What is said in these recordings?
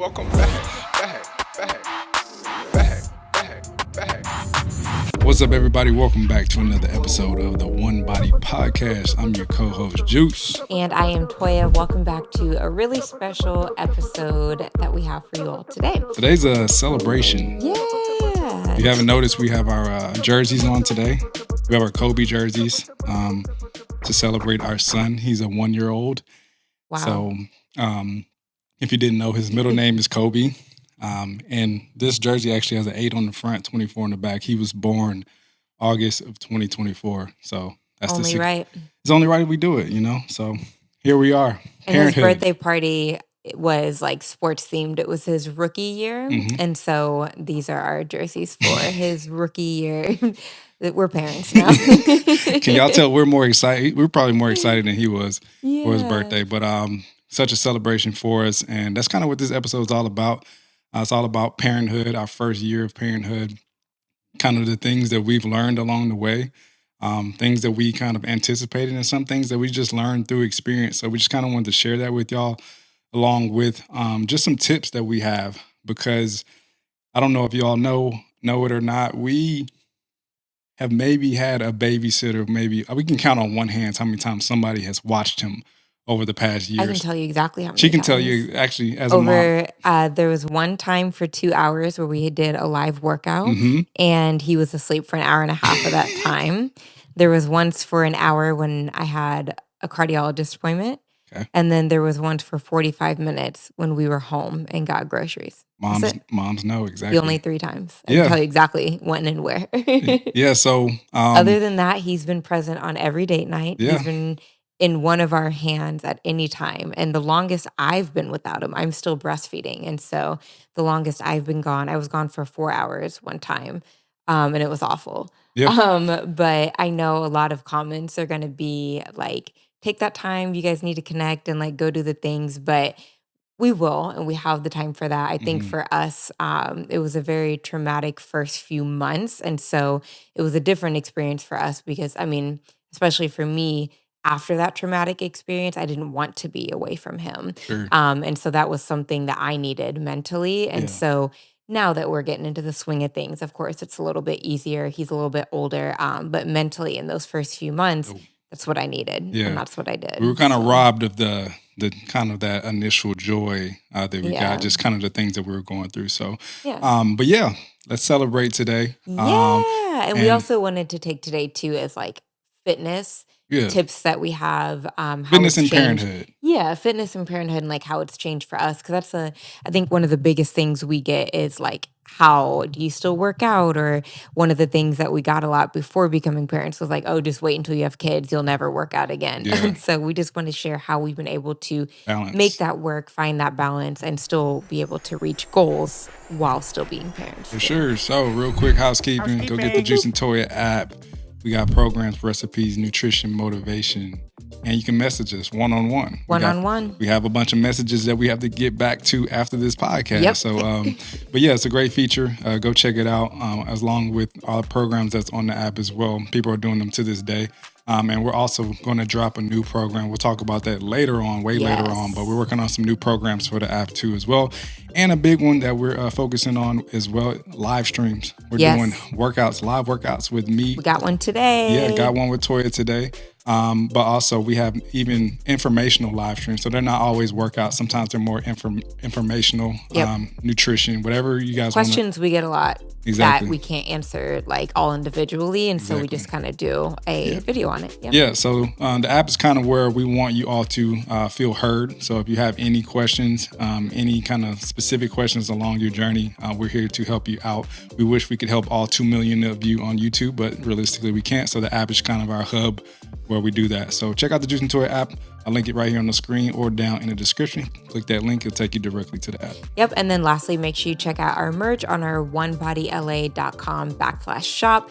welcome back. What's up, everybody? Welcome back to another episode of the One Body Podcast. I'm your co-host, Juice. And I am Toya. Welcome back to a really special episode that we have for you all today. Today's a celebration. Yeah. If you haven't noticed, we have our jerseys on today. We have our Kobe jerseys to celebrate our son. He's a 1-year-old. Wow. So if you didn't know, his middle name is Kobe. And this jersey actually has an 8 on the front, 24 on the back. He was born August of 2024. So that's only right. It's only right we do it, you know? So here we are. And his birthday party was like sports themed. It was his rookie year. Mm-hmm. And so these are our jerseys for his rookie year. We're parents now. Can y'all tell we're more excited? We're probably more excited than he was for his birthday. But such a celebration for us. And that's kind of what this episode is all about. It's all about parenthood, our first year of parenthood, kind of the things that we've learned along the way, things that we kind of anticipated, and some things that we just learned through experience. So we just kind of wanted to share that with y'all, along with just some tips that we have, because I don't know if y'all know it or not. We have maybe had a babysitter, maybe we can count on one hand how many times somebody has watched him over the past years. I can tell you exactly how many She can times. tell you actually as a mom. There was one time for 2 hours where we did a live workout and he was asleep for an hour and a half of that time. There was once for an hour when I had a cardiologist appointment. Okay. And then there was once for 45 minutes when we were home and got groceries. Moms know exactly. The only 3 times. I can tell you exactly when and where. Yeah, so... other than that, he's been present on every date night. Yeah. He's been in one of our hands at any time. And the longest I've been without him, I'm still breastfeeding. And so the longest I've been gone, I was gone for 4 hours one time. And it was awful. Yeah. But I know a lot of comments are going to be like, take that time. You guys need to connect and like go do the things. But we will, and we have the time for that. I think for us, it was a very traumatic first few months. And so it was a different experience for us because, I mean, especially for me, after that traumatic experience, I didn't want to be away from him. Sure. And so that was something that I needed mentally. And so now that we're getting into the swing of things, of course, it's a little bit easier. He's a little bit older. But mentally in those first few months, that's what I needed. Yeah. And that's what I did. We were kind of robbed of the kind of that initial joy that we got, just kind of the things that we were going through. So, but yeah, let's celebrate today. And we also wanted to take today too as like fitness tips that we have. Fitness and parenthood. Yeah, fitness and parenthood and like how it's changed for us. Because that's I think one of the biggest things we get is like, how do you still work out? Or one of the things that we got a lot before becoming parents was like, oh, just wait until you have kids. You'll never work out again. Yeah. And so we just want to share how we've been able to make that work, find that balance, and still be able to reach goals while still being parents. For sure. So real quick housekeeping. Go get the Juice and Toya app. We got programs, recipes, nutrition, motivation, and you can message us one-on-one. One-on-one. We have a bunch of messages that we have to get back to after this podcast. Yep. So, but yeah, it's a great feature. Go check it out, along with all the programs that's on the app as well. People are doing them to this day. And we're also going to drop a new program. We'll talk about that later on, later on. But we're working on some new programs for the app too as well. And a big one that we're focusing on as well, live streams. We're doing live workouts with me. We got one today. Yeah, got one with Toya today. But also we have even informational live streams. So they're not always workouts. Sometimes they're more informational, nutrition, whatever you guys want. Questions we get a lot that we can't answer like all individually. And so we just kind of do a video on it. Yep. Yeah. So the app is kind of where we want you all to feel heard. So if you have any questions, any kind of specific questions along your journey, we're here to help you out. We wish we could help all 2 million of you on YouTube, but realistically we can't. So the app is kind of our hub where we do that. So check out the Juice and Toya app. I'll link it right here on the screen or down in the description. Click that link. It'll take you directly to the app. Yep. And then lastly, make sure you check out our merch on our onebodyla.com/shop.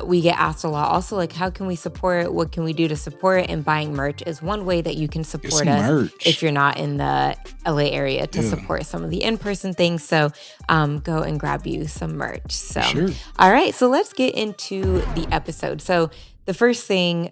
We get asked a lot also, like, how can we support? What can we do to support? And buying merch is one way that you can support us if you're not in the LA area to support some of the in-person things. So go and grab you some merch. So, all right. So let's get into the episode. So the first thing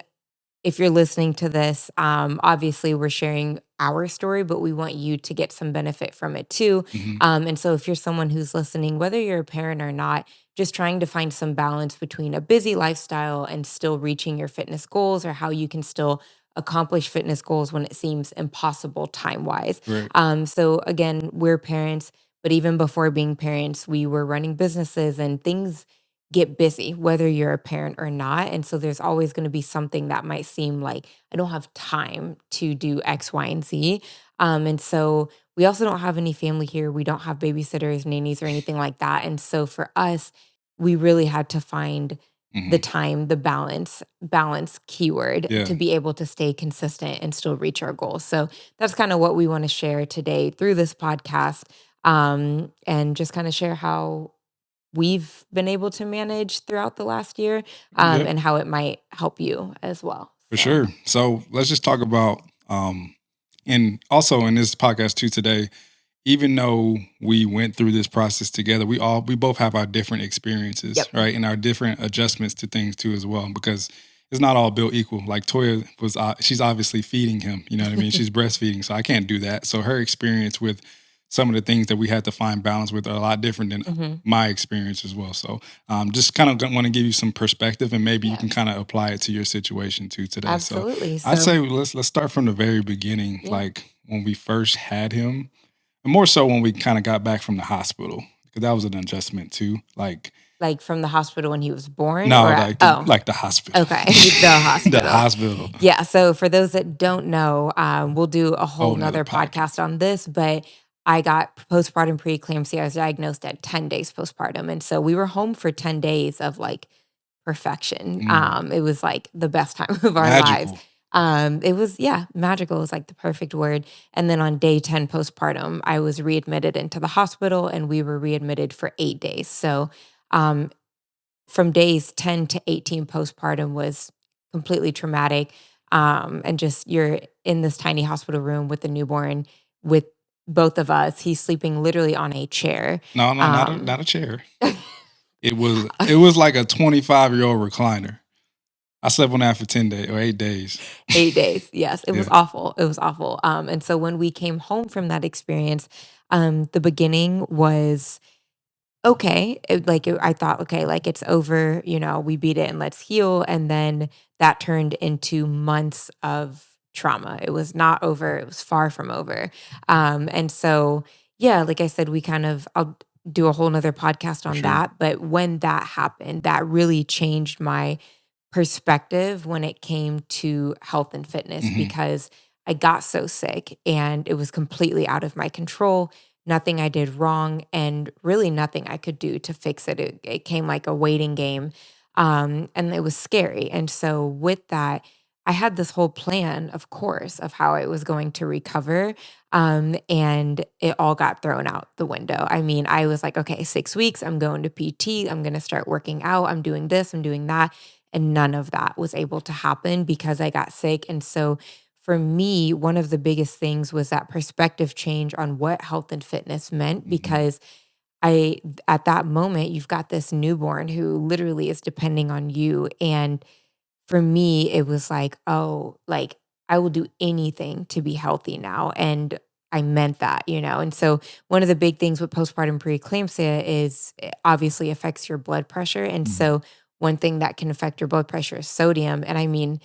if you're listening to this, obviously we're sharing our story, but we want you to get some benefit from it too. Hmm. And so if you're someone who's listening, whether you're a parent or not, just trying to find some balance between a busy lifestyle and still reaching your fitness goals, or how you can still accomplish fitness goals when it seems impossible time wise. Right. So again, we're parents, but even before being parents, we were running businesses and things get busy, whether you're a parent or not. And so there's always going to be something that might seem like I don't have time to do X, Y, and Z. And so we also don't have any family here. We don't have babysitters, nannies, or anything like that. And so for us, we really had to find the Hmm. time, the balance keyword Yeah. to be able to stay consistent and still reach our goals. So that's kind of what we want to share today through this podcast, and just kind of share how we've been able to manage throughout the last year, Yep. and how it might help you as well. For So, sure. So let's just talk about, and also in this podcast too today, even though we went through this process together, we both have our different experiences, yep. right, and our different adjustments to things too as well, because it's not all built equal. Like Toya was, she's obviously feeding him. You know what I mean? She's breastfeeding, so I can't do that. So her experience with some of the things that we had to find balance with are a lot different than Hmm. my experience as well. So just kind of want to give you some perspective, and maybe you Yeah, can kind of apply it to your situation too today. So absolutely. I'd So, say let's start from the very beginning, yeah, like when we first had him, and more so when we kind of got back from the hospital, because that was an adjustment too. Like like from the hospital when he was born, no, or like oh, the hospital, okay, the the hospital. hospital. Yeah. So for those that don't know, we'll do a whole Whole nother nother podcast podcast. on this, but I got postpartum preeclampsia. I was diagnosed at 10 days postpartum. And so we were home for 10 days of like perfection. Mm, It was like the best time of our lives. magical. It was, yeah, magical is like the perfect word. And then on day 10 postpartum, I was readmitted into the hospital, and we were readmitted for 8 days. So, um, from days 10 to 18 postpartum was completely traumatic. And just you're in this tiny hospital room with the newborn, with both of us. He's sleeping literally on a chair. No, no, Um, not a chair. It was like a 25-year-old recliner. I slept on that for 10 days or 8 days. 8 days. Yes, it was Yeah. awful. It was awful. And so when we came home from that experience, the beginning was okay. I thought, okay, like it's over, we beat it and let's heal. And then that turned into months of trauma. It was not over, it was far from over. And so, yeah, like I said, I'll do a whole nother podcast For on sure. that. But when that happened, that really changed my perspective when it came to health and fitness, Hmm. because I got so sick and it was completely out of my control. Nothing I did wrong, and really nothing I could do to fix it. It came like a waiting game. And it was scary. And so, with that, I had this whole plan, of course, of how I was going to recover. And it all got thrown out the window. I mean, I was like, okay, 6 weeks, I'm going to PT, I'm going to start working out, I'm doing this, I'm doing that. And none of that was able to happen because I got sick. And so for me, one of the biggest things was that perspective change on what health and fitness meant, Hmm. because at that moment, you've got this newborn who literally is depending on you. And for me, it was like, oh, like I will do anything to be healthy now. And I meant that. And so one of the big things with postpartum preeclampsia is it obviously affects your blood pressure. And Hmm. so one thing that can affect your blood pressure is sodium. And I mean,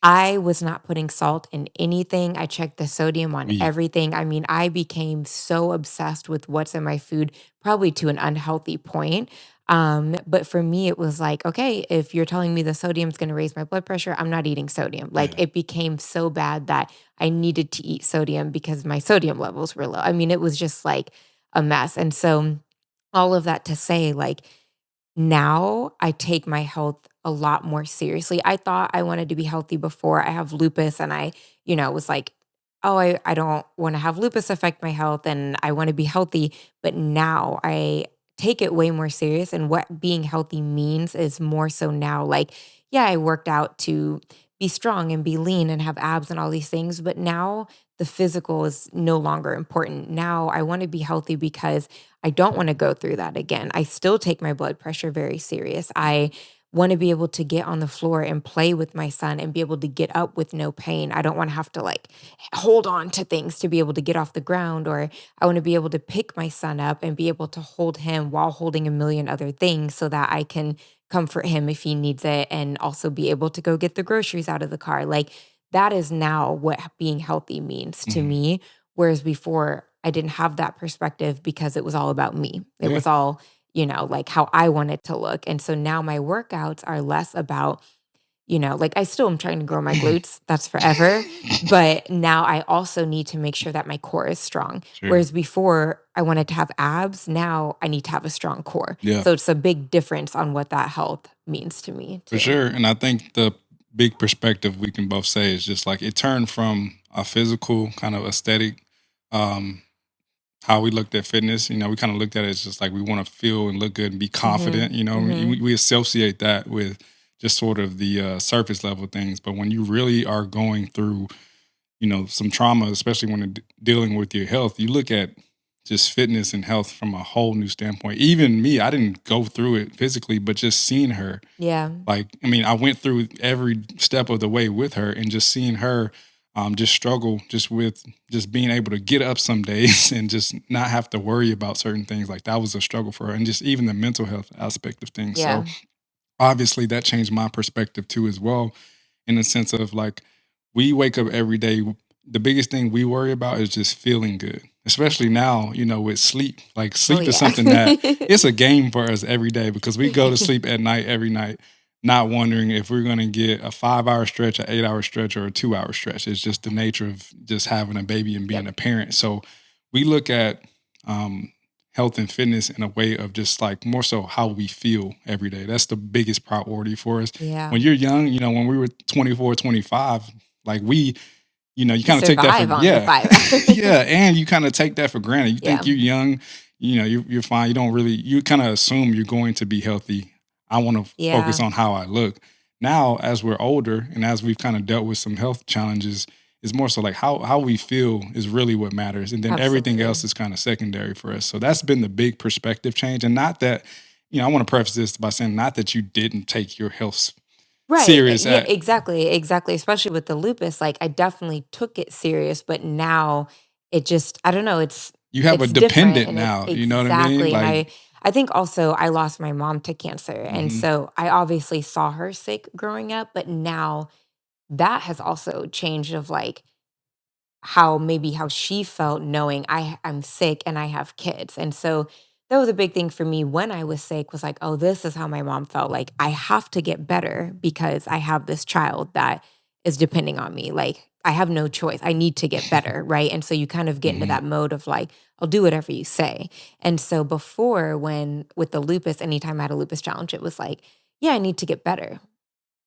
I was not putting salt in anything. I checked the sodium on We. everything. I mean, I became so obsessed with what's in my food, probably to an unhealthy point. But for me, it was like, okay, if you're telling me the sodium is going to raise my blood pressure, I'm not eating sodium. Like Yeah. it became so bad that I needed to eat sodium because my sodium levels were low. I mean, it was just like a mess. And so, all of that to say, like, now I take my health a lot more seriously. I thought I wanted to be healthy before. I have lupus, and I was like, oh, I don't want to have lupus affect my health, and I want to be healthy. But now I take it way more serious. And what being healthy means is more so now. Like, yeah, I worked out to be strong and be lean and have abs and all these things. But now the physical is no longer important. Now I want to be healthy because I don't want to go through that again. I still take my blood pressure very serious. I want to be able to get on the floor and play with my son and be able to get up with no pain. I don't want to have to like hold on to things to be able to get off the ground, or I want to be able to pick my son up and be able to hold him while holding a million other things so that I can comfort him if he needs it and also be able to go get the groceries out of the car. Like that is now what being healthy means to Mhm. me. Whereas before, I didn't have that perspective because it was all about me. It Yeah. was all, like how I wanted to look. And so now my workouts are less about, like I still am trying to grow my glutes. That's forever. But now I also need to make sure that my core is strong. Sure. Whereas before I wanted to have abs, now I need to have a strong core. Yeah, So it's a big difference on what that health means to me for too. sure. And I think the big perspective we can both say is just like it turned from a physical kind of aesthetic, um, how we looked at fitness. We kind of looked at it as just like we want to feel and look good and be Hmm. confident. Hmm. We associate that with just sort of the surface level things. But when you really are going through, some trauma, especially when dealing with your health, you look at just fitness and health from a whole new standpoint. Even me, I didn't go through it physically, but just seeing her, Yeah. like, I mean, I went through every step of the way with her, and just seeing her just struggle just with just being able to get up some days and just not have to worry about certain things. Like that was a struggle for her, and just even the mental health aspect of things. So Yeah. obviously that changed my perspective too as well, in the sense of like we wake up every day. The biggest thing we worry about is just feeling good, especially now, with sleep. Like Oh sleep is yeah. something that it's a game for us every day because we go to sleep at night every night, not wondering if we're going to get a 5 hour stretch, an 8 hour stretch, or a 2 hour stretch. It's just the nature of just having a baby and being Yep. a parent. So we look at health and fitness in a way of just like more so how we feel every day. That's the biggest priority for us. Yeah. When you're young, when we were 24, 25, like you You kind of take that for, survive on the yeah, 5 hours. yeah, and you kind of take that for granted. You Yeah. think you're young, you're fine. You don't really, you kind of assume you're going to be healthy. I want to focus Yeah. on how I look. Now, as we're older and as we've kind of dealt with some health challenges, it's more so like how we feel is really what matters, and then everything Absolutely. else is kind of secondary for us. So that's been the big perspective change, and not that, I want to preface this by saying not that you didn't take your health Right. serious Yeah, at. exactly. Exactly. Especially with the lupus. Like I definitely took it serious, but now it just, I don't know, You have a it's different dependent and it's now, you know what I mean? exactly. And Like, I think also I lost my mom to cancer. And mhm, so I obviously saw her sick growing up, but now that has also changed of like how she felt knowing I'm sick and I have kids. And so that was a big thing for me when I was sick was like, oh, this is how my mom felt. Like I have to get better because I have this child that is depending on me. Like I have no choice. I need to get better, right? And so you kind of get into mhm, that mode of like, I'll do whatever you say. And so before when with the lupus, anytime I had a lupus challenge, it was like, yeah, I need to get better.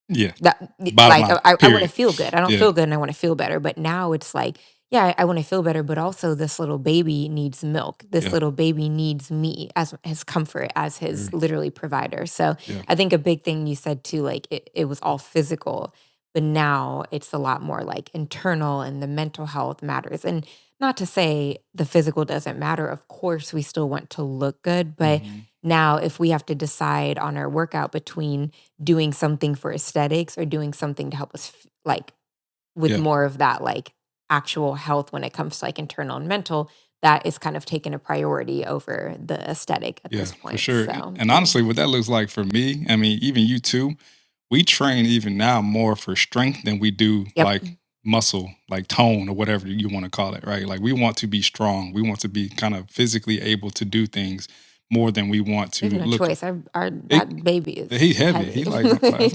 yeah, That bottom like, line, I wanna period. feel good. I don't Yeah, feel good and I wanna feel better, but now it's like, yeah, I wanna feel better, but also this little baby needs milk. This yeah, little baby needs me as his comfort, as his sure, literally provider. So, yeah, I think a big thing you said too, like, it was all physical, but now it's a lot more, like, internal and the mental health matters, and not to say the physical doesn't matter, of course, we still want to look good, but mhm, now if we have to decide on our workout between doing something for aesthetics or doing something to help us like with yeah, more of that like actual health when it comes to like internal and mental, that is kind of taken a priority over the aesthetic at yeah, this for point. sure. So And yeah. honestly, what that looks like for me, I mean, even you too, we train even now more for strength than we do Yep. like muscle, like tone or whatever you want to call it, right? Like we want to be strong. We want to be kind of physically able to do things more than we want to Given a look. choice, our It, that baby he is heavy. He heavy.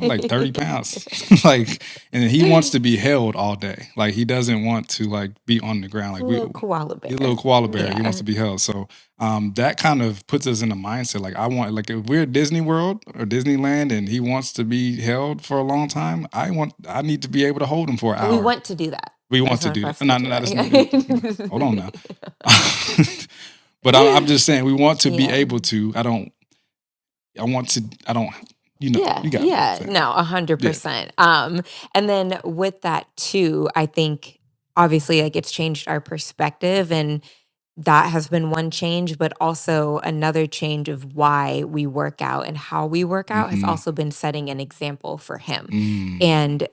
like 30 pounds. Like, and he wants to be held all day. Like he doesn't want to like be on the ground. A Like little koala he's a little bear. koala bear. He wants Yeah. to be held. So that kind of puts us in a mindset. Like I want, like if we're at Disney World or Disneyland and he wants to be held for a long time, I need to be able to hold him for an We hour. want to do that. We I want just to want to do that. preface No, that no, too, no, hold on now. right? But I'm just saying we want to be Yeah. able to. I don't, Yeah, you got what I'm yeah, saying. no, Yeah. 100%. And then with that too, I think obviously like it's changed our perspective and that has been one change, but also another change of why we work out and how we work out has Mhm. also been setting an example for him. Mm. And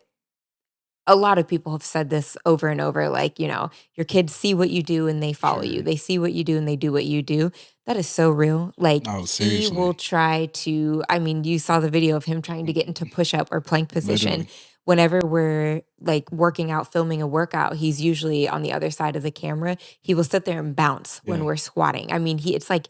a lot of people have said this over and over, like, your kids see what you do and they follow you. Sure. They see what you do and they do what you do. That is so real. Like, Oh, he will seriously. try to, I mean, you saw the video of him trying to get into push up or plank position. Literally. Whenever we're like working out, filming a workout, he's usually on the other side of the camera. He will sit there and bounce when Yeah. we're squatting. I mean, it's like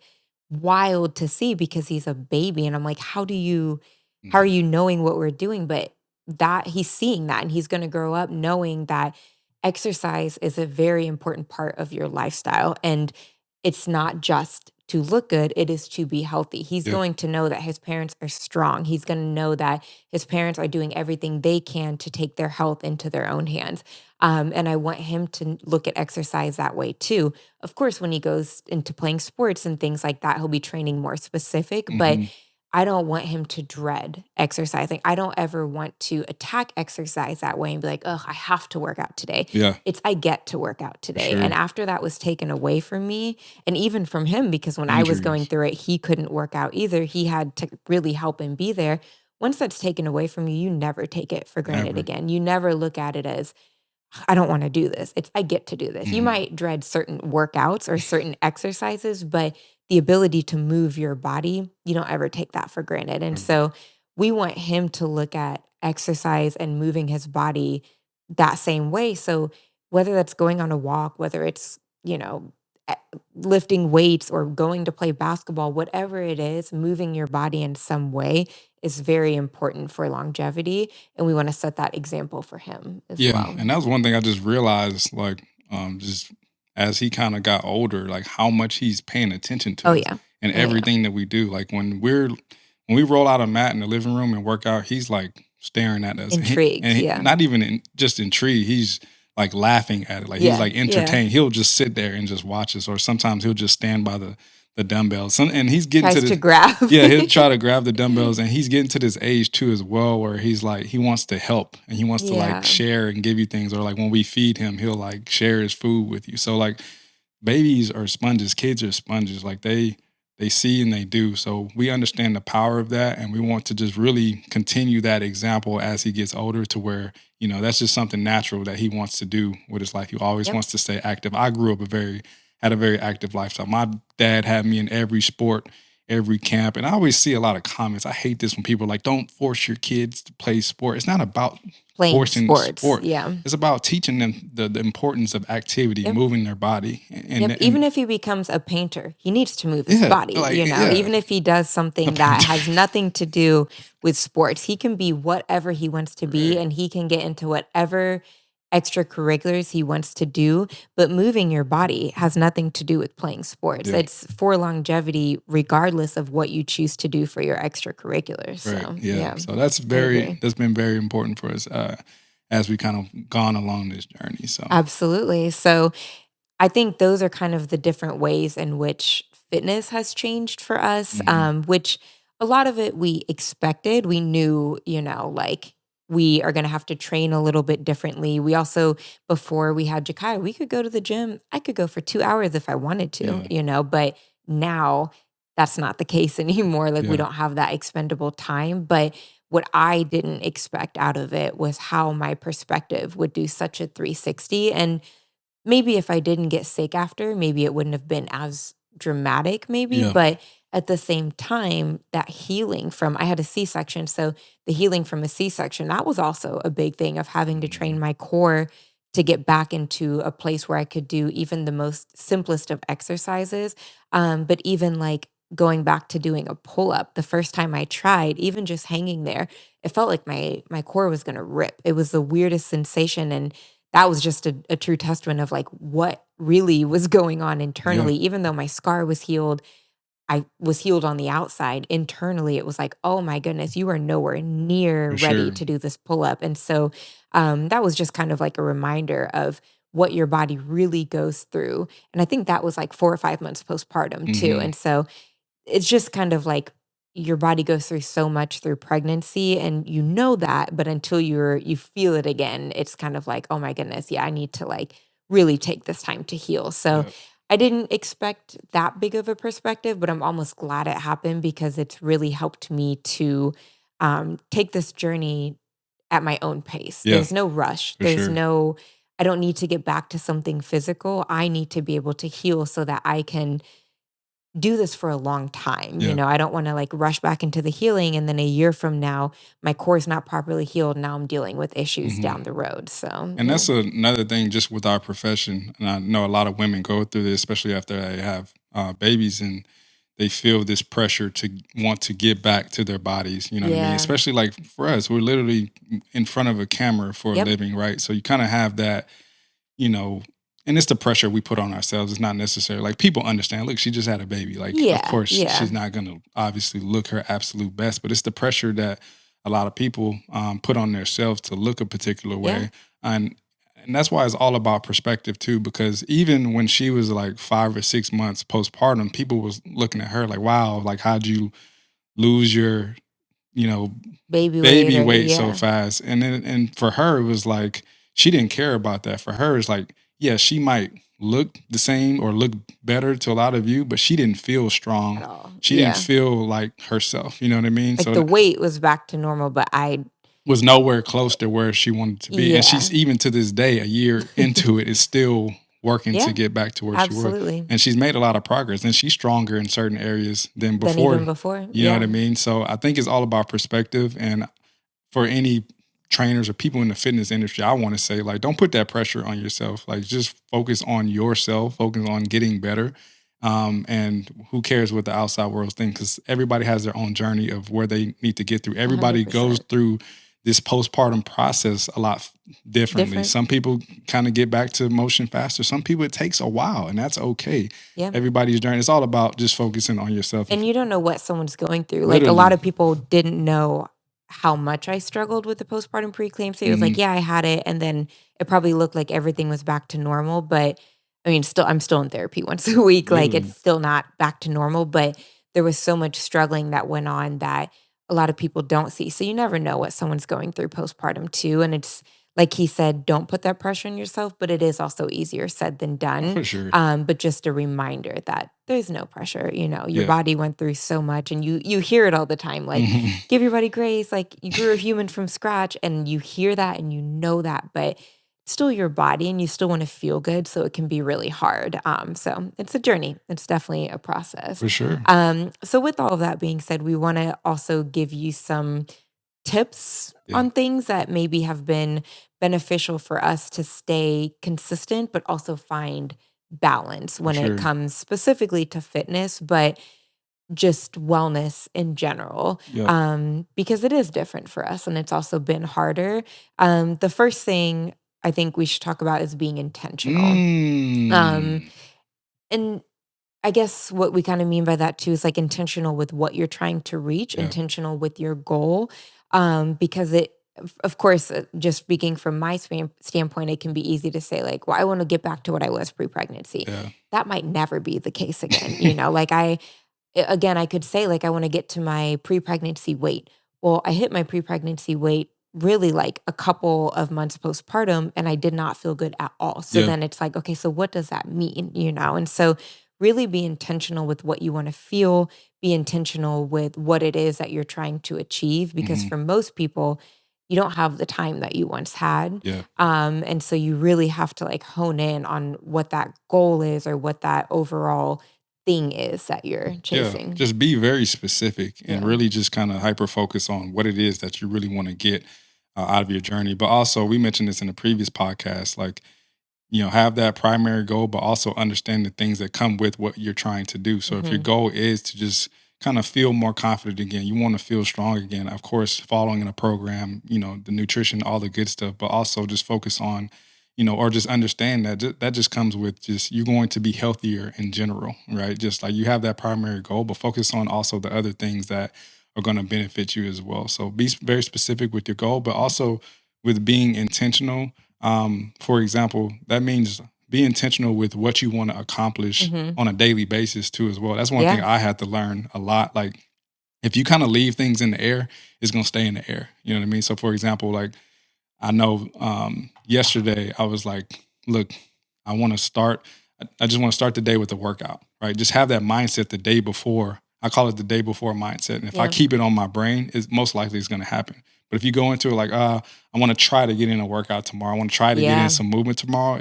wild to see because he's a baby. And I'm like, how are Mhm. you knowing what we're doing? But that he's seeing that and he's going to grow up knowing that exercise is a very important part of your lifestyle, and it's not just to look good, it is to be healthy. He's Yeah. going to know that his parents are strong. He's going to know that his parents are doing everything they can to take their health into their own hands. And I want him to look at exercise that way too. Of course, when he goes into playing sports and things like that, he'll be training more specific, but Mhm. I don't want him to dread exercising. I don't ever want to attack exercise that way and be like, "Oh, I have to work out today." Yeah. It's I get to work out For today. And sure. after that was taken away from me, and even from him, because when I was going Injuries. through it, he couldn't work out either. He had to really help and be there. Once that's taken away from you, you never take it for granted Never. again. You never look at it as, I don't want to do this. It's I get to do this. You Mhm. might dread certain workouts or certain exercises, but the ability to move your body, you don't ever take that for granted. And Ever. so we want him to look at exercise and moving his body that same way. So whether that's going on a walk, whether it's, eh, lifting weights or going to play basketball, whatever it is, moving your body in some way is very important for longevity, and we wanna set that example for him as Yeah, well. and that was one thing I just realized, like, just as he kinda got older, like, how much he's paying attention Oh, to us yeah. and Oh, yeah. everything that we do. Like, when we roll out a mat in the living room and work out, he's, like, staring at us, and Intrigued, he yeah. not even just intrigued, he's, like, laughing at it, like, he's, Yeah, like, yeah. entertained. He'll just sit there and just watch us, or sometimes he'll just stand by the dumbbells. And he's getting to Tries to the grab. yeah, he'll try to grab the dumbbells, and he's getting to this age too as well, where he's like he wants to help and he wants to like Yeah. share and give you things, or like when we feed him, he'll like share his food with you. So like babies are sponges, kids are sponges, like they see and they do. So we understand the power of that, and we want to just really continue that example as he gets older, to where that's just something natural that he wants to do with his life. He always Yep. wants to stay active. I grew up had a very active lifestyle. My dad had me in every sport, every camp. And I always see a lot of comments. I hate this when people are like, don't force your kids to play sport. It's not about Playing forcing sports, sport. yeah. It's about teaching them the importance of activity, Yep. moving their body. And, Yep, even and if he becomes a painter, he needs to move his yeah, body, like, yeah, even if he does a something that painter. has nothing to do with sports, he can be whatever he wants to be, Right. and he can get into whatever extracurriculars he wants to do, but moving your body has nothing to do with playing sports. Yeah. It's for longevity regardless of what you choose to do for your extracurriculars, Right. so, Yeah. yeah, So I agree. that's been very important for us as we kind of gone along this journey. So. Absolutely, so I think those are kind of the different ways in which fitness has changed for us, Mhm. which a lot of it we expected. We knew, like we are going to have to train a little bit differently. We also, before we had Jakai, we could go to the gym. I could go for 2 hours if I wanted to, Yeah. but now that's not the case anymore. Like we Yeah. don't have that expendable time. But what I didn't expect out of it was how my perspective would do such a 360. And maybe if I didn't get sick after, maybe it wouldn't have been as dramatic maybe, Yeah. but at the same time, that healing from I had a C-section, so the healing from a C-section, that was also a big thing of having to Mhm. train my core to get back into a place where I could do even the most simplest of exercises. But even like going back to doing a pull-up, the first time I tried, even just hanging there, it felt like my core was gonna rip. It was the weirdest sensation, and that was just a true testament of like what really was going on Yeah. internally. Even though my scar was healed, I was healed on the outside. Internally, it was like, oh my goodness, you are nowhere near For ready sure. to do this pull up. And so that was just kind of like a reminder of what your body really goes through. And I think that was like 4 or 5 months postpartum too. Mhm. And so it's just kind of like your body goes through so much through pregnancy and you know that, but until you feel it again, it's kind of like, "Oh my goodness, yeah, I need to like really take this time to heal." So Yeah. I didn't expect that big of a perspective, but I'm almost glad it happened because it's really helped me to take this journey at my own pace. Yeah, There's no rush. for sure. I don't need to get back to something physical. I need to be able to heal so that I can do this for a long time. Yeah. I don't want to like rush back into the healing and then a year from now, my core is not properly healed. Now I'm dealing with issues hmm down the road. So, And yeah. that's another thing just with our profession. And I know a lot of women go through this, especially after they have babies and they feel this pressure to want to get back to their bodies. You know what I mean? Yeah. Especially like for us, we're literally in front of a camera for a Yep. living, right? So you kind of have that, you know, and it's the pressure we put on ourselves. It's not necessary. Like people understand, look, she just had a baby. Like, of Yeah. course, Yeah. she's not going to obviously look her absolute best, but it's the pressure that a lot of people put on themselves to look a particular Yeah. way. And that's why it's all about perspective too, because even when she was like 5 or 6 months postpartum, people was looking at her like, wow, like how'd you lose your, you know, Baby weight baby or weight so yeah. fast. And then and for her it was like she didn't care about that. For her it's like, yeah, she might look the same or look better to a lot of you, but she didn't feel At strong. all. She didn't Yeah. feel like herself. You know what I mean? Like So the it weight was back to normal, but I was nowhere close to where she wanted to be. And yeah. she's even to this day, a year into it, is still working to Yeah, get back to where she was. absolutely. And she's made a lot of progress and she's stronger in certain areas than Than even before. before. You know what I Yeah. mean? So I think it's all about perspective. And for any trainers or people in the fitness industry, I want to say, like, don't put that pressure on yourself. Like, just focus on yourself, focus on getting better. And who cares what the outside world thinks? Because everybody has their own journey of where they need to get through. Everybody goes 100%. through this postpartum process a lot differently. Different. Some people kind of get back to motion faster. Some people it takes a while, and that's okay. Yeah. Everybody's journey. It's all about just focusing on yourself. And you don't know what someone's going through. Like a lot Literally. of people didn't know how much I struggled with the postpartum preeclampsia. It was hmm like, yeah, I had it, and then it probably looked like everything was back to normal. But I mean, I'm still in therapy once a week. Like it's Literally. still not back to normal, but there was so much struggling that went on that a lot of people don't see. So you never know what someone's going through postpartum too. And it's like he said, don't put that pressure on yourself, but it is also easier said than Oh, done. for sure. But just a reminder that there's no pressure. Your Yeah. body went through so much, and you hear it all the time. Like, Mhm. give your body grace. Like you grew a human from scratch, and you hear that and you know that, but it's still your body, and you still want to feel good. So it can be really hard. So it's a journey. It's definitely a process. For sure. So with all of that being said, we want to also give you some tips Yeah, on things that maybe have been beneficial for us to stay consistent, but also find balance for when it sure. comes specifically to fitness, but just wellness in general, Yep. because it is different for us and it's also been harder. The first thing I think we should talk about is being intentional. Um, Mm. and I guess what we kind of mean by that too is like intentional with what you're trying to reach, Yeah, intentional with your goal. Because of course, just speaking from my standpoint, it can be easy to say, like, well, I want to get back to what I was pre pregnancy. yeah. That might never be the case again. Like again, I could say, like, I want to get to my pre pregnancy weight. Well, I hit my pre pregnancy weight really like a couple of months postpartum and I did not feel good at all. So Yeah. then it's like, okay, so what does that mean? And so really be intentional with what you want to feel, be intentional with what it is that you're trying to achieve. Because Mhm. for most people, you don't have the time that you once had. Yeah, And so you really have to like hone in on what that goal is or what that overall thing is that you're yeah. chasing. Just be very specific and Yeah. really just kind of hyper focus on what it is that you really want to get out of your journey. But also, we mentioned this in the previous podcast, like, have that primary goal, but also understand the things that come with what you're trying to do. So if your Mhm. goal is to just kind of feel more confident again, you want to feel strong again, of course, following in a program, the nutrition, all the good stuff, but also just focus on, or just understand that that just comes with just you're going to be healthier in general, right? Just like you have that primary goal, but focus on also the other things that are going to benefit you as well. So be very specific with your goal, but also with being intentional. For example, that means be intentional with what you want to accomplish Mhm. on a daily basis too, as well. That's one thing Yeah. I had to learn a lot. Like if you kind of leave things in the air, it's gonna stay in the air. You know what I mean? So for example, like I know yesterday I was like, look, I want to start. I just want to start the day with a workout, right? Just have that mindset the day before. I call it the day before mindset. And if I Yeah. keep it on my brain, it's most likely it's going to happen. But if you go into it like, I want to try to get in a workout tomorrow, I want to try to get in Yeah. some movement tomorrow,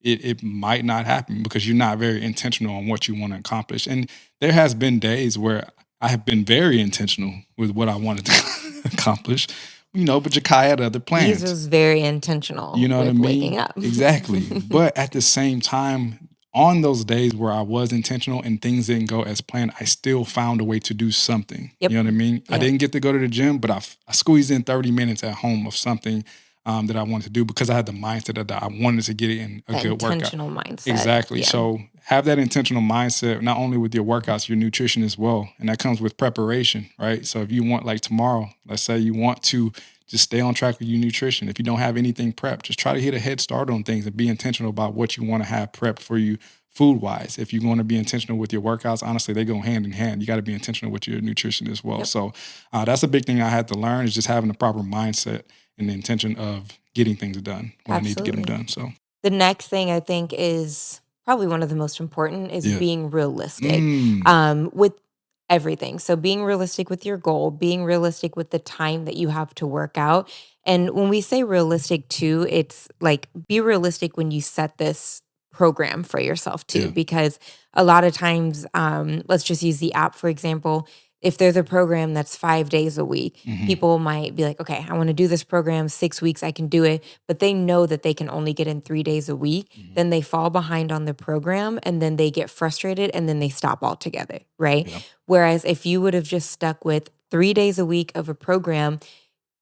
it might not happen because you're not very intentional on what you want to accomplish. And there has been days where I have been very intentional with what I wanted to accomplish, but Jakai had other These plans. was very intentional You know what I with waking mean? up. Exactly. But at the same time, on those days where I was intentional and things didn't go as planned, I still found a way to do something. Yep. You know what I mean? I Yep. didn't get to go to the gym, but I squeezed in 30 minutes at home of something that I wanted to do because I had the mindset that I wanted to get in a That good workout. intentional mindset. Exactly. Yeah. So have that intentional mindset, not only with your workouts, your nutrition as well. And that comes with preparation, right? So if you want, like tomorrow, let's say you want to just stay on track with your nutrition. If you don't have anything prepped, just try to hit a head start on things and be intentional about what you want to have prepped for you food wise. If you're going to be intentional with your workouts, honestly, they go hand in hand. You got to be intentional with your nutrition as well. Yep. So that's a big thing I had to learn is just having the proper mindset and the intention of getting things done when I need to get them done. So the next thing I think is probably one of the most important is being realistic with everything. So being realistic with your goal, being realistic with the time that you have to work out. And when we say realistic too, it's like be realistic when you set this program for yourself too, because a lot of times, let's just use the app, for example. If there's a program that's 5 days a week, people might be like, okay, I want to do this program 6 weeks, I can do it. But they know that they can only get in 3 days a week. Then they fall behind on the program and then they get frustrated and then they stop altogether, right? Yeah. Whereas if you would have just stuck with 3 days a week of a program,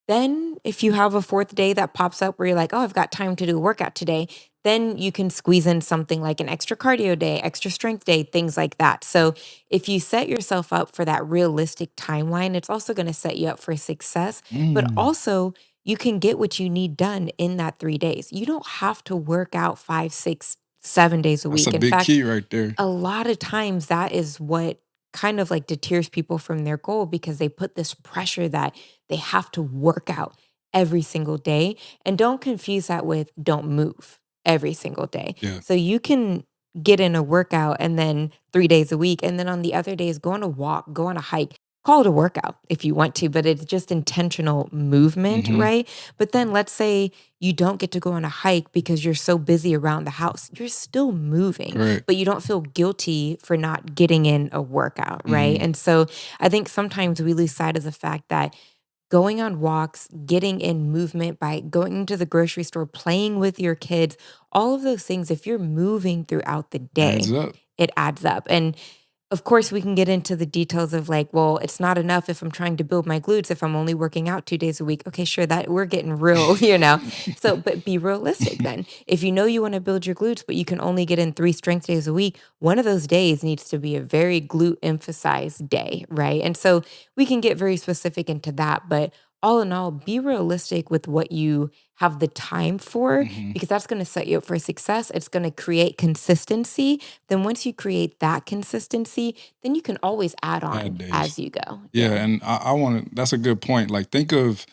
then if you have a fourth day that pops up where you're like, oh, I've got time to do a workout today, then you can squeeze in something like an extra cardio day, extra strength day, things like that. So if you set yourself up for that realistic timeline, it's also going to set you up for success, but also you can get what you need done in that 3 days. You don't have to work out 5, 6, 7 days a That's week. a In big fact, key right there. a lot of times that is what kind of like deters people from their goal because they put this pressure that they have to work out every single day. And don't confuse that with don't move every single day. Yeah. So you can get in a workout and then 3 days a week. And then on the other days, go on a walk, go on a hike, call it a workout if you want to, but it's just intentional movement, right? But then let's say you don't get to go on a hike because you're so busy around the house. You're still moving, Correct. but you don't feel guilty for not getting in a workout, right? And so I think sometimes we lose sight of the fact that going on walks, getting in movement by going into the grocery store, playing with your kids, all of those things, if you're moving throughout the day, Adds up. it adds up. And of course, we can get into the details of like, well, it's not enough if I'm trying to build my glutes if I'm only working out 2 days a week. Okay, sure, that we're getting real, So, but be realistic then. If you know you want to build your glutes, but you can only get in 3 strength days a week, one of those days needs to be a very glute emphasized day, right? And so we can get very specific into that, but all in all, be realistic with what you have the time for because that's going to set you up for success. It's going to create consistency. Then once you create that consistency, then you can always add on days. as you go. Yeah, and I want to. That's a good point. Like, think of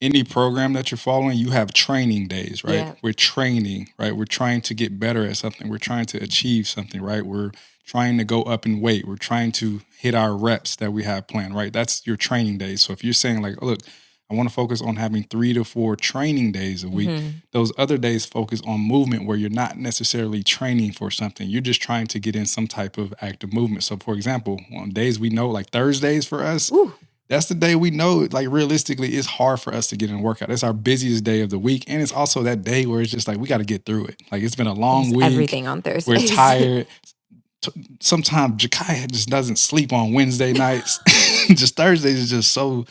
any program that you're following. You have training days, right? Yeah. We're training, right? We're trying to get better at something. We're trying to achieve something, right? We're trying to go up in weight. We're trying to hit our reps that we have planned, right? That's your training days. So if you're saying like, look, I want to focus on having 3 to 4 training days a week. Those other days focus on movement where you're not necessarily training for something. You're just trying to get in some type of active movement. So for example, on days we know like Thursdays for us, that's the day we know like realistically it's hard for us to get in a workout. It's our busiest day of the week. And it's also that day where it's just like we got to get through it. Like it's been a long week. Everything on Thursday. We're tired. Sometimes Jakai just doesn't sleep on Wednesday nights. Just Thursdays is just so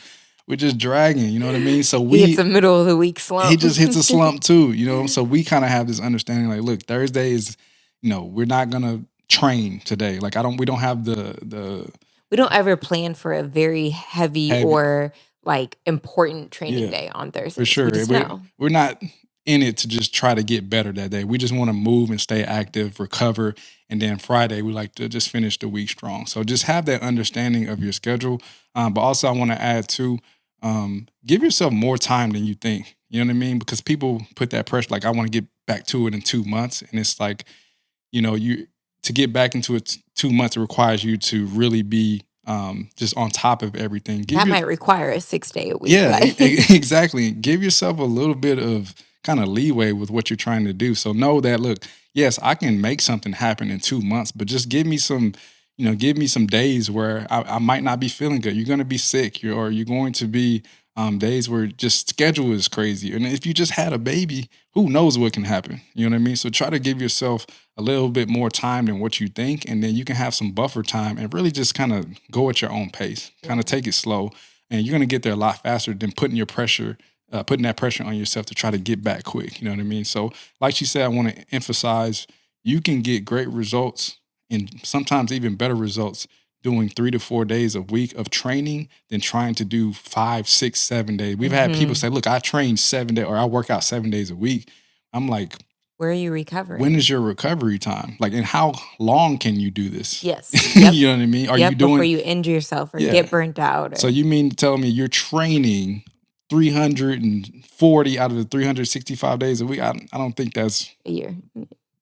we're just dragging, you know what I mean? So It's a middle of the week slump. he just hits a slump too, So we kind of have this understanding, like, look, Thursday is, we're not gonna train today. Like we don't have the we don't ever plan for a very heavy or like important training day on Thursday. For sure. We just know. We're not in it to just try to get better that day. We just want to move and stay active, recover. And then Friday, we like to just finish the week strong. So just have that understanding of your schedule. But also I want to add too, give yourself more time than you think. You know what I mean? Because people put that pressure, like I want to get back to it in 2 months. And it's like, you to get back into it 2 months requires you to really be just on top of everything. That might require a 6-day a week, Yeah, like exactly. Give yourself a little bit of kind of leeway with what you're trying to do. So know that, look, yes, I can make something happen in 2 months, but just give me some days where I might not be feeling good. You're going to be sick, or you're going to be days where just schedule is crazy. And if you just had a baby, who knows what can happen? You know what I mean? So try to give yourself a little bit more time than what you think, and then you can have some buffer time and really just kind of go at your own pace, kind Yeah. of take it slow, and you're going to get there a lot faster than putting that pressure on yourself to try to get back quick. You know what I mean? So, like she said, I want to emphasize you can get great results and sometimes even better results doing 3 to 4 days a week of training than trying to do 5, 6, 7 days. We've had people Mhm. say, "Look, I train 7 days or I work out 7 days a week." I'm like, Where are you when recovering? is your recovery time? Like, and how long can you do this? Yes. Yep. You know what I mean? Are you Yep, before doing, you injure yourself or yeah. get burnt out So or you mean to tell me you're training 340 out of the 365 days a week? I don't think that's a year.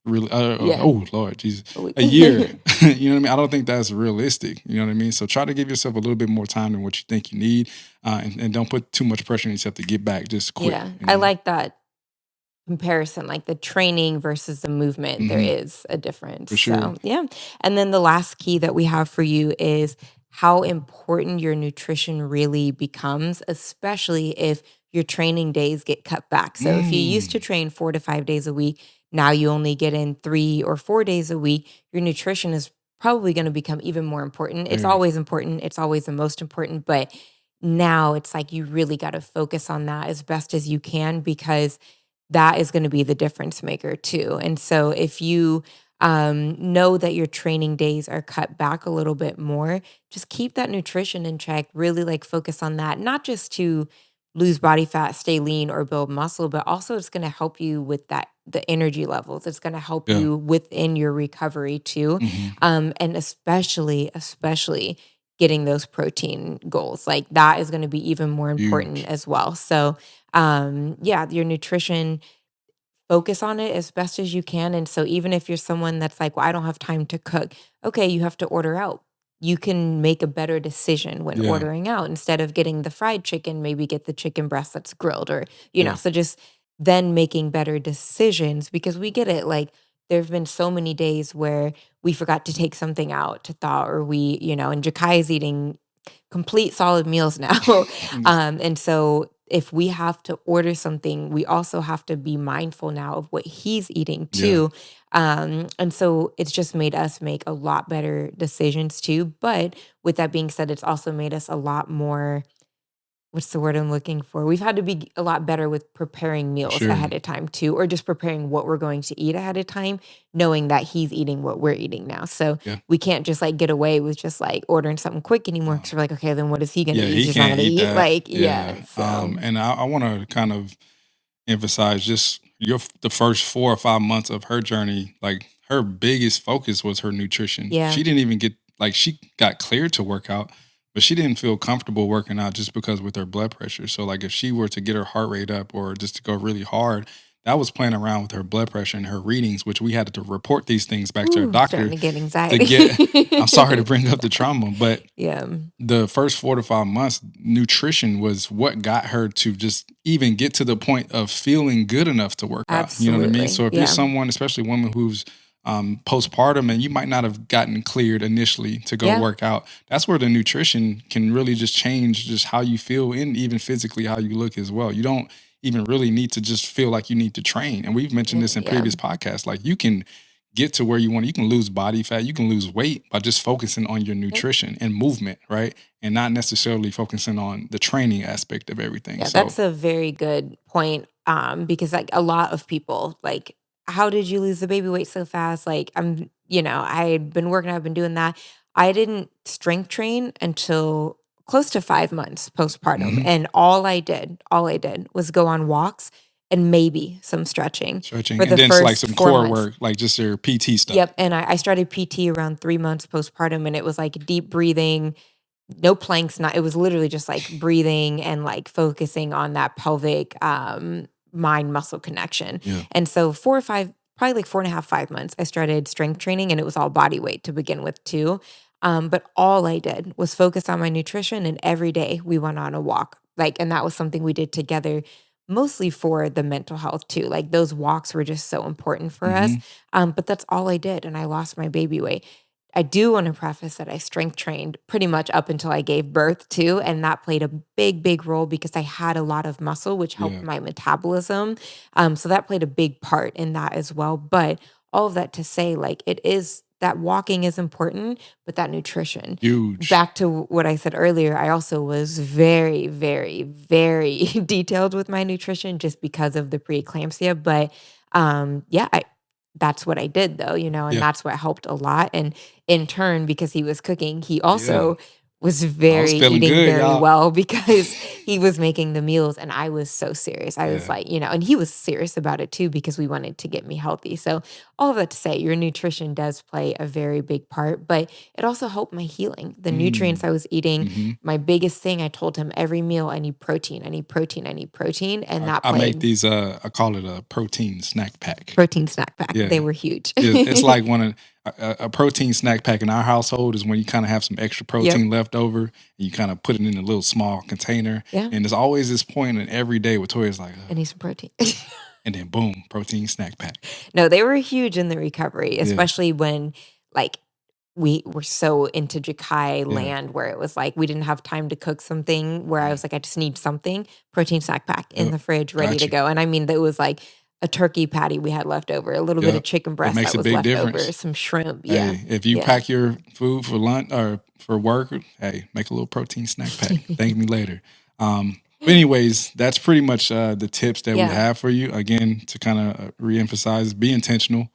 really. Yeah. Oh Lord, Jesus, A week. a year. You know what I mean? I don't think that's realistic. You know what I mean? So try to give yourself a little bit more time than what you think you need, and don't put too much pressure on yourself to get back just quick. Yeah. You I know? like that comparison, like the training versus the movement, there Hmm. is a difference. For sure. So, yeah. And then the last key that we have for you is how important your nutrition really becomes, especially if your training days get cut back. So, if you used to Mm, train 4 to 5 days a week, now you only get in 3 or 4 days a week, your nutrition is probably going to become even more important. It's very. always important, it's always the most important, but now it's like you really got to focus on that as best as you can because that is going to be the difference maker too. And so if you know that your training days are cut back a little bit more, just keep that nutrition in check. Really like focus on that, not just to lose body fat, stay lean, or build muscle, but also it's going to help you with that the energy levels. It's going to help Yeah. you within your recovery too, Hmm. and especially getting those protein goals. Like that is going to be even more important Huge. as well. So yeah, your nutrition, focus on it as best as you can. And so even if you're someone that's like, well, I don't have time to cook, okay, you have to order out. You can make a better decision when Yeah. ordering out. Instead of getting the fried chicken, maybe get the chicken breast that's grilled, or Yeah. so just then making better decisions, because we get it. Like there have been so many days where we forgot to take something out to thaw, or we, and Jakai is eating complete solid meals now. And so if we have to order something, we also have to be mindful now of what he's eating Yeah. too. And so it's just made us make a lot better decisions too. But with that being said, it's also made us a lot more, what's the word I'm looking for? We've had to be a lot better with preparing For meals sure. ahead of time too, or just preparing what we're going to eat ahead of time, knowing that he's eating what we're eating now. So Yeah. we can't just like get away with just like ordering something quick anymore, No. because we're like, okay, then what is he going to Yeah, eat? He's he just not can't going to eat eat. that. Like, Yeah. yeah. So, And I want to kind of emphasize just the first 4 or 5 months of her journey. Like her biggest focus was her nutrition. yeah. She didn't even get like she got cleared to work out, but she didn't feel comfortable working out just because with her blood pressure. So like if she were to get her heart rate up or just to go really hard, that was playing around with her blood pressure and her readings, which we had to report these things back to her Ooh, starting doctor to get to get. I'm sorry to anxiety. bring up the trauma, but Yeah. the first 4 to 5 months, nutrition was what got her to just even get to the point of feeling good enough to work out. You know what I mean? Absolutely. So if you're Yeah. someone, especially women who's postpartum, and you might not have gotten cleared initially to go Yeah. work out, that's where the nutrition can really just change just how you feel and even physically how you look as well. You don't even really need to just feel like you need to train. And we've mentioned this in Yeah. previous podcasts. Like you can get to where you want. You can lose body fat, you can lose weight by just focusing on your Yep. nutrition and movement, right? And not necessarily focusing on the training aspect of everything. Yeah, So, that's a very good point. Because like a lot of people, like, how did you lose the baby weight so fast? Like, I had been working, I've been doing that. I didn't strength train until close to 5 months postpartum. mhm, And all I did was go on walks and maybe some stretching stretching for and the then like first some four core months. work, like just your PT stuff. Yep. And I started PT around 3 months postpartum, and it was like deep breathing, no planks, not, it was literally just like breathing and like focusing on that pelvic mind muscle connection. Yeah. And so 4 or 5 probably like 4.5, 5 months, I started strength training, and it was all body weight to begin with too. But all I did was focus on my nutrition, and every day we went on a walk. And that was something we did together, mostly for the mental health too. Like those walks were just so important for us. Hmm. But that's all I did, and I lost my baby weight. I do want to preface that I strength trained pretty much up until I gave birth too, and that played a big, big role because I had a lot of muscle, which helped Yeah. my metabolism. So that played a big part in that as well. But all of that to say, like, it is that walking is important, but that nutrition. Huge. Back to what I said earlier, I also was very, very, very detailed with my nutrition just because of the preeclampsia. But yeah, that's what I did though, and Yeah. that's what helped a lot. And in turn, because he was cooking, he Yeah. also was I was very feeling eating good, very y'all. well because he was making the meals, and I was so serious. I was Yeah. like, and he was serious about it too because we wanted to get me healthy. So all of that to say, your nutrition does play a very big part, but it also helped my healing. The nutrients Mm. I was eating, Hmm. my biggest thing, I told him every meal, I need protein, I need protein, I need protein, and that I make played these. I call it a protein snack pack. protein snack pack. They Yeah. were huge. It's like one of a protein snack pack in our household is when you kind of have some extra Yep. protein left over and you kind of put it in a little small container. Yeah. And there's always this point in every day where Toya's like, I need some protein. and then boom, protein snack pack. No, they were huge in the recovery, Yeah. especially when like we were so into Jakai Yeah. land where it was like we didn't have time to cook something where I Yeah. was like, I just need something, protein snack pack in Yep. the fridge, ready Got to you. go. And I mean, that was like a turkey patty we had left over, a little bit of Yep. chicken It breast makes that a was big left over, difference. some shrimp. Yeah. Hey, if you Yeah. pack your food for lunch or for work, hey, make a little protein snack pack. Thank me later. But anyways, that's pretty much the tips that we Yeah. have for you. Again, to kind of reemphasize, be intentional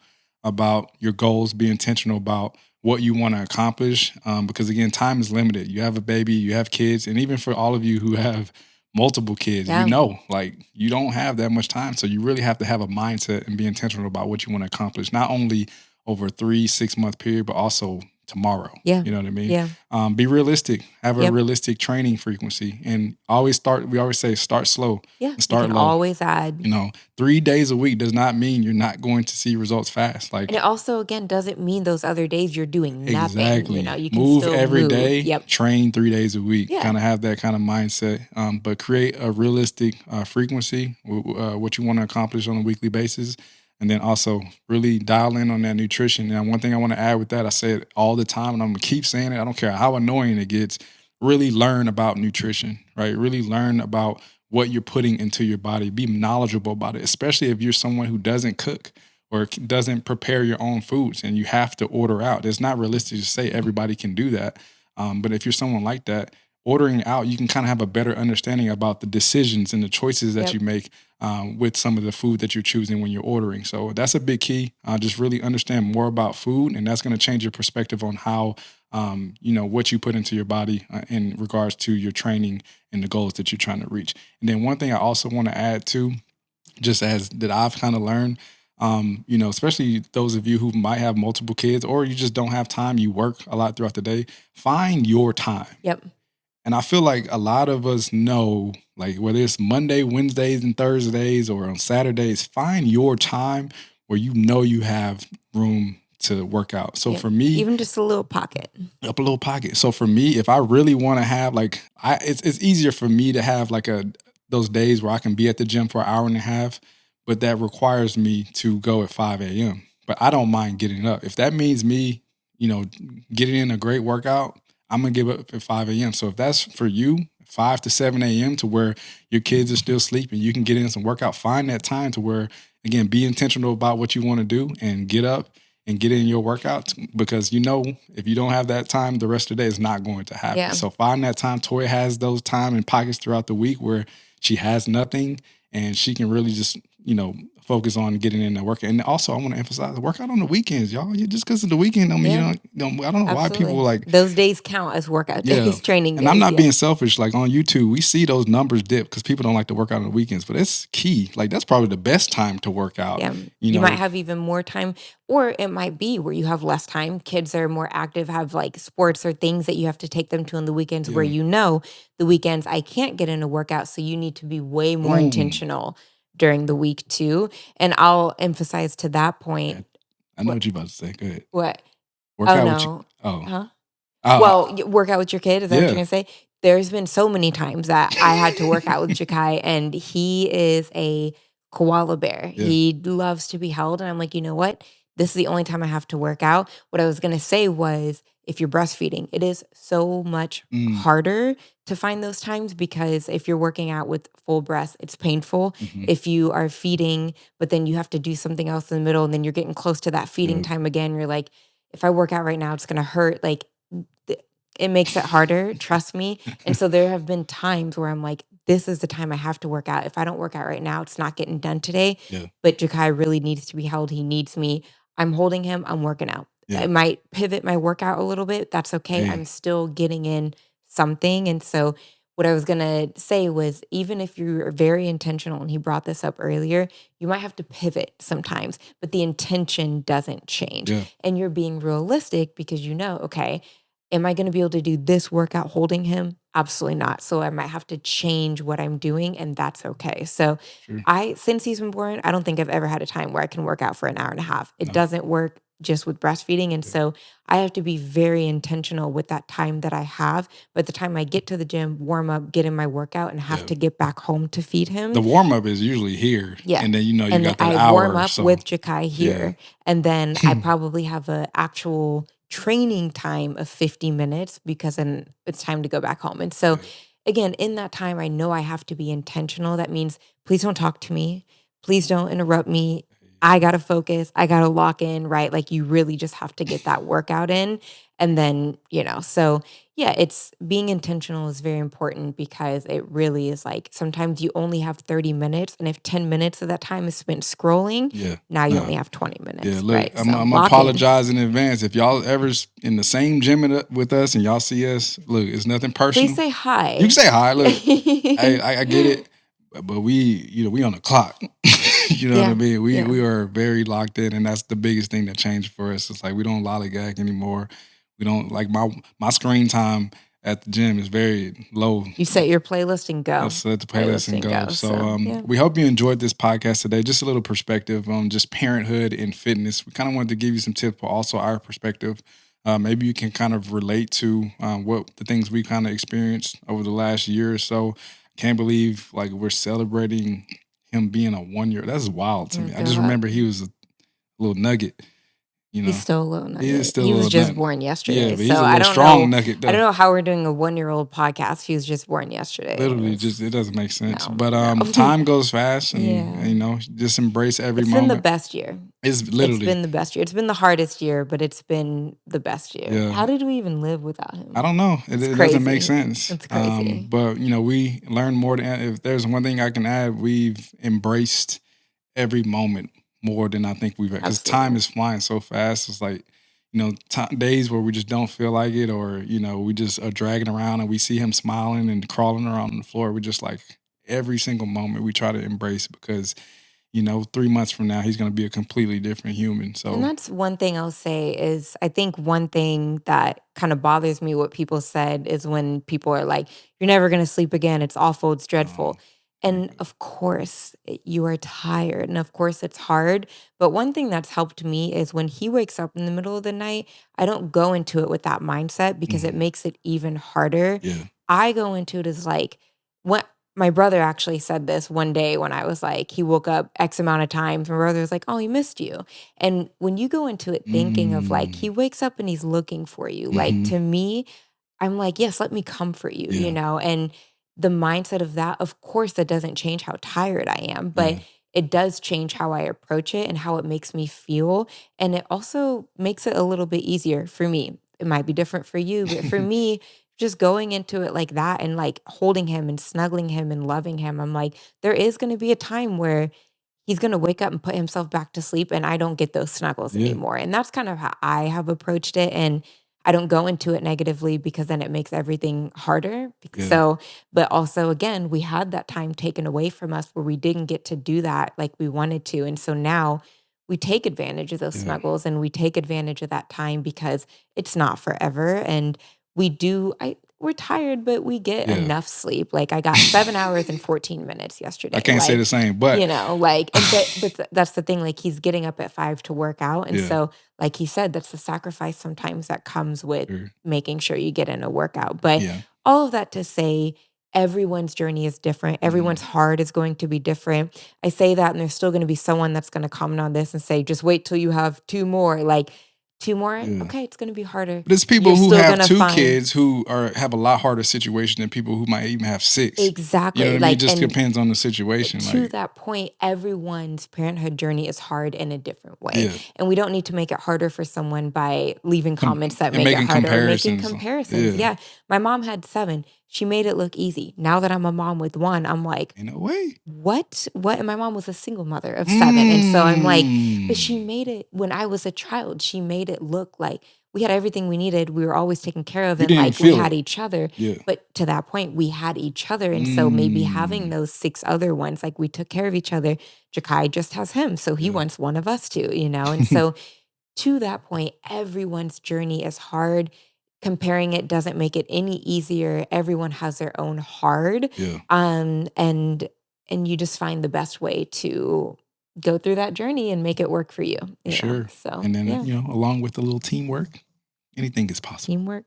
about your goals, be intentional about what you want to accomplish. Because again, time is limited. You have a baby, you have kids, and even for all of you who have multiple kids, Yeah. like you don't have that much time. So you really have to have a mindset and be intentional about what you want to accomplish, not only over a 3-6 month period, but also tomorrow. Yeah. You know what I mean? Yeah. Be realistic, have a Yep. realistic training frequency, and we always say start slow Yeah. and You start can low. always add. 3 days a week does not mean you're not going to see results fast. And it also, again, doesn't mean those other days you're doing nothing. Exactly. You can Move still every move. day. Yep. Train 3 days a week. Yeah. Kind of have that kind of mindset. But create a realistic frequency, what you want to accomplish on a weekly basis. And then also really dial in on that nutrition. Now, one thing I want to add with that, I say it all the time, and I'm going to keep saying it. I don't care how annoying it gets. Really learn about nutrition, right? Really learn about what you're putting into your body. Be knowledgeable about it, especially if you're someone who doesn't cook or doesn't prepare your own foods and you have to order out. It's not realistic to say everybody can do that. But if you're someone like that, ordering out, you can kind of have a better understanding about the decisions and the choices that Yep. you make with some of the food that you're choosing when you're ordering. So that's a big key. Just really understand more about food, and that's going to change your perspective on how, what you put into your body in regards to your training and the goals that you're trying to reach. And then one thing I also want to add to, just as that I've kind of learned, especially those of you who might have multiple kids or you just don't have time, you work a lot throughout the day, find your time. Yep. And I feel like a lot of us know, like whether it's Monday, Wednesdays, and Thursdays or on Saturdays, find your time where you have room to work out. So Yep. for me, Even just a little pocket. up a little pocket. So for me, if I really want to have it's easier for me to have those days where I can be at the gym for an hour and a half, but that requires me to go at 5 a.m. But I don't mind getting up. If that means me, getting in a great workout, I'm going to give up at 5 a.m. So if that's for you, 5 to 7 a.m. to where your kids are still sleeping, you can get in some workout, find that time to where, again, be intentional about what you want to do and get up and get in your workouts, because if you don't have that time, the rest of the day is not going to happen. Yeah. So find that time. Toya has those time and pockets throughout the week where she has nothing and she can really just, focus on getting in the workout. And also I want to emphasize workout on the weekends, y'all. Just because of the weekend, I mean, Yeah. I don't know why people like those days count as workout Yeah. days, training And days. I'm not yeah. being selfish. Like on YouTube, we see those numbers dip because people don't like to work out on the weekends, but it's key. Like that's probably the best time to work out. Yeah. You might have even more time, or it might be where you have less time. Kids are more active, have like sports or things that you have to take them to on the weekends where Yeah. the weekends I can't get in a workout. So you need to be way more Boom. intentional during the week too. And I'll emphasize to that point. I know what you're about to say. Go ahead. What? Work Oh out with you. no. Oh. Huh? Uh, Well, work out with your kid. Is that what you're yeah. gonna say? There's been so many times that I had to work out with Jakai, and he is a koala bear. Yeah. He loves to be held, and I'm like, you know what? This is the only time I have to work out. What I was gonna say was, if you're breastfeeding, it is so much harder to find those times, because if you're working out with full breast, it's painful. If you are feeding, but then you have to do something else in the middle, and then you're getting close to that feeding time again, you're like, if I work out right now, it's gonna hurt. Like, it makes it harder, trust me. And so there have been times where I'm like, this is the time I have to work out. If I don't work out right now, it's not getting done today. Yeah. But Jakai really needs to be held. He needs me. I'm holding him. I'm working out. Yeah. I might pivot my workout a little bit. That's okay. I'm still getting in something. And so what I was going to say was, even if you're very intentional, and he brought this up earlier, you might have to pivot sometimes, but the intention doesn't change. Yeah. And you're being realistic, because you know, okay, am I going to be able to do this workout holding him? Absolutely not. So I might have to change what I'm doing, and that's okay. So since he's been born, I don't think I've ever had a time where I can work out for an hour and a half. It doesn't work just with breastfeeding. And so I have to be very intentional with that time that I have. But the time I get to the gym, warm up, get in my workout, and have to get back home to feed him. The warm up is usually here. Yeah. And then, you and got that I hour. warm up with Jakai here. And then I probably have an actual training time of 50 minutes, because then it's time to go back home. And so again, in that time, I know I have to be intentional. That means, please don't talk to me. Please don't interrupt me. I got to focus. I got to lock in, right? Like, you really just have to get that workout in. And then, so yeah, it's being intentional is very important, because it really is like, sometimes you only have 30 minutes. And if 10 minutes of that time is spent scrolling, now you only have 20 minutes. Yeah, look, right? I'm apologize in advance. If y'all ever in the same gym with us and y'all see us, look, it's nothing personal. Please say hi. You can say hi. Look, I get it. But we, we on the clock. You know what I mean? We are very locked in, and that's the biggest thing that changed for us. It's like, we don't lollygag anymore. We don't, like, my screen time at the gym is very low. You set your playlist and go. Set the playlist and go. So we hope you enjoyed this podcast today. Just a little perspective on just parenthood and fitness. We kind of wanted to give you some tips, but also our perspective. Maybe you can kind of relate to what the things we kind of experienced over the last year or so. Can't believe, like, we're celebrating him being a 1 year. That's wild to me. I just remember he was a little nugget. He's still a little nugget. He is still he a was little just nugget. born yesterday. Yeah, but he's so a little I don't strong know. nugget, though. I don't know how we're doing a 1-year-old podcast. He was just born yesterday. Literally, it doesn't make sense. No, but time goes fast, and just embrace every moment. It's been the best year. It's been the best year. It's been the hardest year, but it's been the best year. Yeah. How did we even live without him? I don't know. It doesn't make sense. It's crazy. But we learned more. If there's one thing I can add, we've embraced every moment more than I think we've had. Because time is flying so fast. It's like, days where we just don't feel like it, or, we just are dragging around and we see him smiling and crawling around on the floor. We just, like, every single moment we try to embrace, because, 3 months from now, he's going to be a completely different human. So, and that's one thing I'll say is, I think one thing that kind of bothers me, what people said, is when people are like, you're never going to sleep again. It's awful. It's dreadful. And of course, you are tired, and of course, it's hard. But one thing that's helped me is, when he wakes up in the middle of the night, I don't go into it with that mindset, because it makes it even harder. Yeah. I go into it as, like, what my brother actually said this one day when I was like, he woke up X amount of times. My brother was like, oh, he missed you. And when you go into it thinking of, like, he wakes up and he's looking for you, like, to me, I'm like, yes, let me comfort you, and the mindset of that, of course, that doesn't change how tired I am, but it does change how I approach it and how it makes me feel. And it also makes it a little bit easier for me. It might be different for you, but for me, just going into it like that, and, like, holding him and snuggling him and loving him, I'm like, there is going to be a time where he's going to wake up and put himself back to sleep, and I don't get those snuggles anymore. And that's kind of how I have approached it. And I don't go into it negatively, because then it makes everything harder. So, but also, again, we had that time taken away from us where we didn't get to do that like we wanted to. And so now we take advantage of those snuggles, and we take advantage of that time, because it's not forever. And we're tired, but we get Yeah. enough sleep. Like I got 7 hours and 14 minutes yesterday. I can't say the same, but you know, like, but that's the thing. Like he's getting up at 5 to work out, and Yeah. so, like he said, that's the sacrifice sometimes that comes with Sure. making sure you get in a workout. But Yeah. all of that to say, everyone's journey is different. Everyone's heart is going to be different. I say that, and there's still going to be someone that's going to comment on this and say, "Just wait till you have 2 more." Like 2 more, Yeah. okay, it's going to be harder. But it's people You're who still have gonna 2 find- kids who have a lot harder situation than people who might even have 6. Exactly. You know what I mean? Like, It just and depends on the situation. to Like, that point, everyone's parenthood journey is hard in a different way. Yeah. And we don't need to make it harder for someone by leaving comments that and make it making harder or making comparisons. comparisons. Yeah. Yeah. My mom had 7. She made it look easy. Now that I'm a mom with 1, I'm like, in a way. what? And my mom was a single mother of 7. And so I'm like, but she Mm. made it when I was a child. She made it look like we had everything we needed. We were always taken care of, You and didn't like we feel had it. each other. Yeah. But to that point, we had each other. And so maybe having Mm. those 6 other ones, like we took care of each other. Jakai just has him. So he Yeah. wants one of us too, you know? And so to that point, everyone's journey is hard. Comparing it doesn't make it any easier. Everyone has their own hard. Yeah. And you just find the best way to go through that journey and make it work for you. You know? Sure. So And then, yeah, you know, along with a little teamwork, anything is possible. teamwork.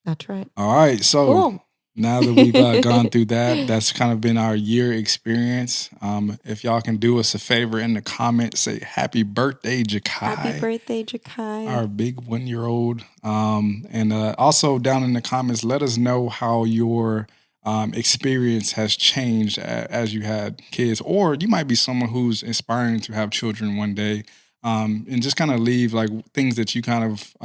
That's right. All right. So Cool. now that we've gone through that, that's kind of been our year experience. If y'all can do us a favor in the comments, say happy birthday, Jakai. Happy birthday, Jakai. Our big 1-year-old. And also down in the comments, let us know how your experience has changed as you had kids, or you might be someone who's aspiring to have children one day. And just kind of leave like things that you kind of,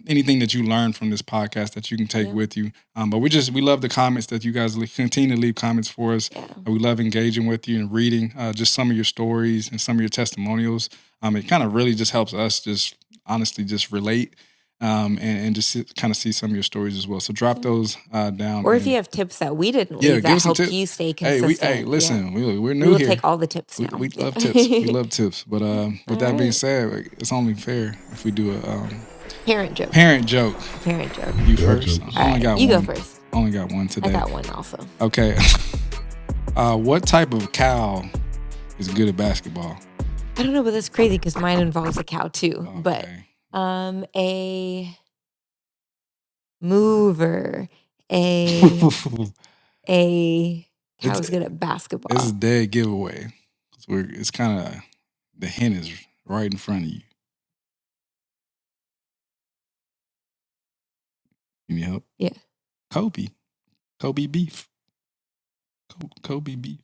anything that you learned from this podcast that you can take with you. But we love the comments that you guys continue to leave comments for us. Yeah. We love engaging with you and reading just some of your stories and some of your testimonials. It kind of really just helps us just honestly just relate and just kind of see some of your stories as well. So drop those down. Or if you have tips that we didn't leave that help you stay consistent. Hey, listen, we're new we will here. take all the tips now. We love tips. We love tips. But with that being said, it's only fair if we do a parent joke. Parent joke. You first. All right, got you one. go first. Only got one today. I got one also. Okay. What type of cow is good at basketball? I don't know, but that's crazy because mine involves a cow too. Okay. But a mover, a cow's good at basketball. This is a dead giveaway. It's kind of, the hint is right in front of you. You need help? Yeah. Kobe beef. Kobe beef.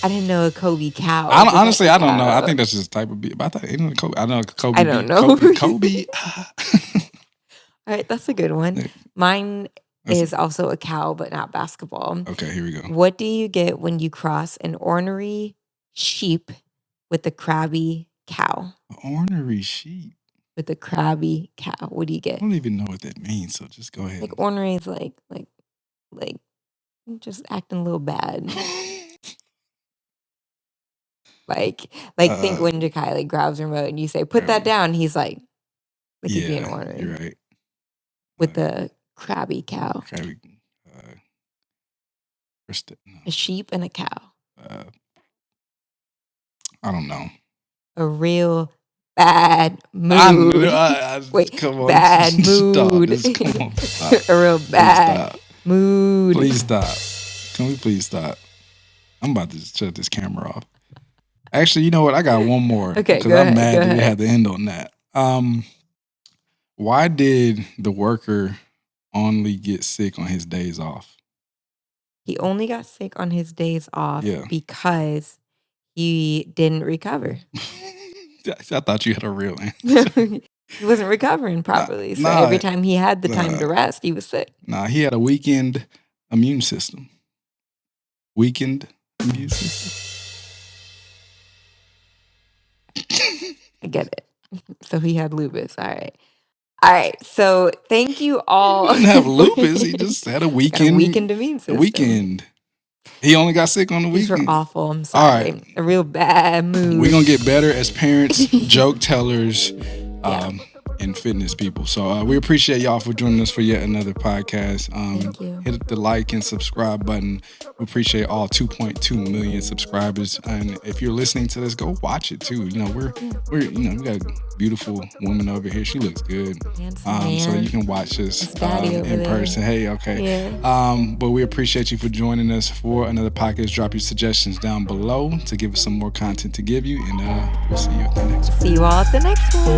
I didn't know a Kobe cow. Honestly, I don't know. I think that's just a type of beef. But I thought Kobe. I know Kobe. I don't know. Kobe. All right, that's a good one. Mine is also a cow, but not basketball. Okay, here we go. What do you get when you cross an ornery sheep with a crabby cow? Ornery sheep. With a crabby cow. What do you I get? don't even know what that means, so just go ahead. Like ornery is like just acting a little bad. Like think when Jakai like grabs a remote and you say, put that down, he's like he's being ornery. You're right. With the crabby cow. Crabby. A sheep and a cow. I don't know. A real bad mood. Wait, come on. Bad mood. Come on, stop. A real bad mood. Please stop. Can we please stop? I'm about to just shut this camera off. Actually, you know what? I got one more. Okay, because I'm mad that we had to end on that. Why did the worker only get sick on his days off? He only got sick on his days off Yeah. because he didn't recover. I thought you had a real answer. He wasn't recovering properly. So every time he had the time to rest, he was sick. Nah, he had a weakened immune system. Weakened immune system. I get it. So he had lupus. All right. So thank you all. He didn't have lupus. He just had a weakened immune system. A weekend. He only got sick on the weekend. These were awful. I'm sorry. All right. A real bad mood. We're going to get better as parents, joke tellers. and fitness people. So we appreciate y'all for joining us for yet another podcast. Thank you. Hit the like and subscribe button. We appreciate all 2.2 million subscribers. And if you're listening to this, go watch it too. You know, we're we got a beautiful woman over here. She looks good. So you can watch us in person. Hey, okay. Yeah. But we appreciate you for joining us for another podcast. Drop your suggestions down below to give us some more content to give you. And we'll see you at the next one. See you all at the next one.